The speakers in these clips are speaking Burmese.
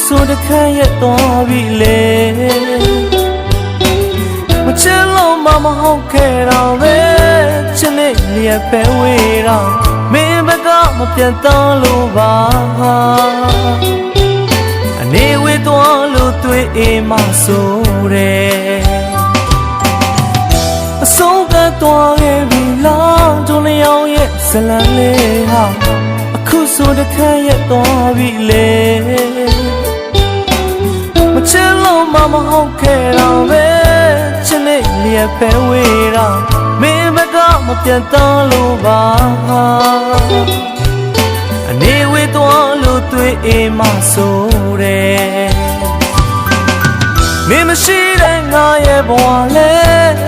ဆိုတခန့်ရဲ့သွားပြီလေမချစ်လို့မဟုတ်ခဲ့တော့ပဲချစ်နေလျက်ပဲဝေးတော့မင်းဘက်ကမပြတ်တော့လို့ပါအနေဝေးသွားလို့တွေ့အိမ်မဆိုတယ်အဆုံးသတ်သွားခဲ့ပြီလားဒုလျောင်းရဲ့ဇလန်လေးဟာအခုဆိုတခန့်ရဲ့သွားပြီလေမချစ်လို့မဟုတ်ခဲ့တော့ပဲချစ်နေလျက်ပဲဝေးတော့မင်းဘက်ကမပြတ်တော့လို့ပါအနေဝေးသွားလို့တွေ့အိမ်မဆိုတယ်မင်းမရှိတဲ့ငါရဲ့ဘဝလဲ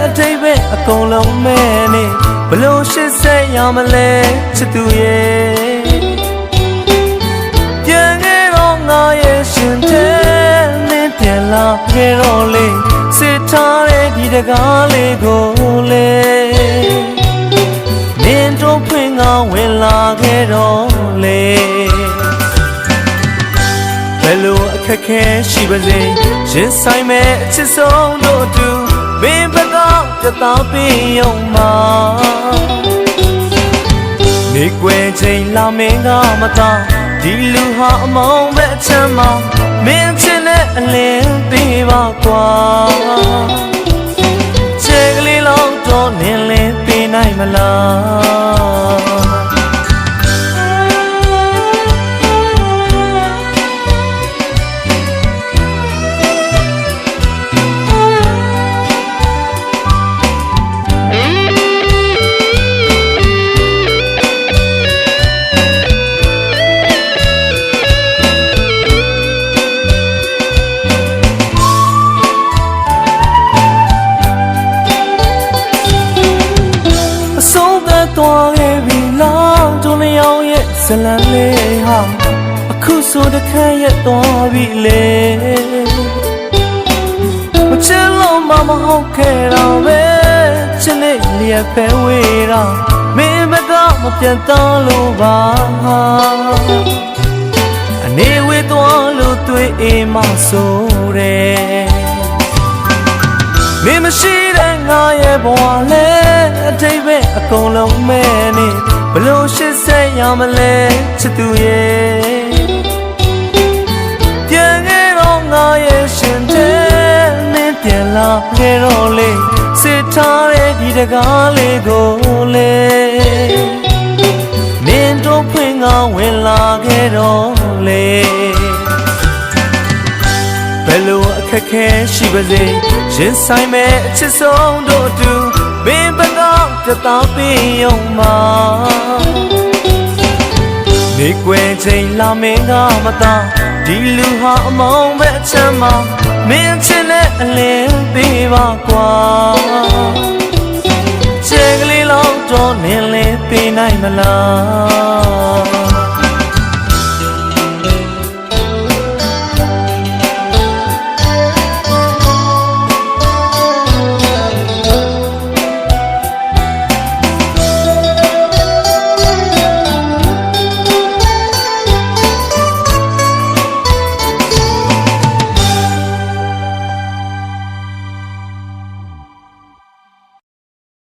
အထိပ်ပဲအကုန်လုံးမဲနေဘလို့ရှစ်ဆက်ရမလဲချစ်သူရဲ့ပြန်ခဲ့တော့ငါရဲ့ရှင်တဲ့မင်းပြန်လာခဲ့တော့လေစစ်ထားတဲ့ဒီတကားလေးကိုလေမင်းတို့ဖွင့်ကဝင်လာခဲ့တော့လေဘယ်လိုအခက်ခဲရှိပါစေရင်ဆိုင်မဲ့အချစ်ဆုံးတို့တူမင်းဘက်ကပြတ်သားပြီးရုံမှာနေကွယ်ချိန်လာမင်းကမတော်ဒီလူဟာအမောင်းပဲအချမ်းမှာမင်းချစ်နဲ့အလင်းပေးပါကွာချက်ကလေးလောက်တော့နင်းလင်းပေးနိုင်မလားသွားခဲ့ပြီလားဒုလျောင်းရဲ့ဇလန်လေးဟာအခုဆိုတခန့်ရဲ့သွားပြီလေမချစ်လို့မဟုတ်ခဲ့တော့ပဲချစ်နေလျက်ပဲဝေးတော့မင်းဘက်ကမပြတ်တော့လို့ပါအနေဝေးသွားလို့တွေ့အိမ်မဆိုတယ်မင်းမရှိတဲ့ငါရဲ့ဘဝလဲအထိပ်ပဲအကုန်လုံးမဲနေဘလို့ရှစ်ဆက်ရမလဲချစ်သူရဲ့ပြန်ခဲ့တော့ငါရဲ့ရှင်တဲ့မင်းပြန်လာခဲ့တော့လေစစ်ထားတဲ့ဒီတကားလေးကိုလေမင်းတို့ဖွင့်ကဝင်လာခဲ့တော့လေဘယ်လိုအခက်ခဲရှိပါစေရင်ဆိုင်မဲ့အချစ်ဆုံးတို့အတူမင်းဘက်ကပြတ်သားပြီးရုံမှာနေကွယ်ချိန်လာမင်းကမတော်ဒီလူဟာအမောင်းပဲအချမ်းမှာမင်းချစ်နဲ့အလင်းပေးပါကွာချက်ကလေးလောက်တော့နင်းလင်းပေးနိုင်မလား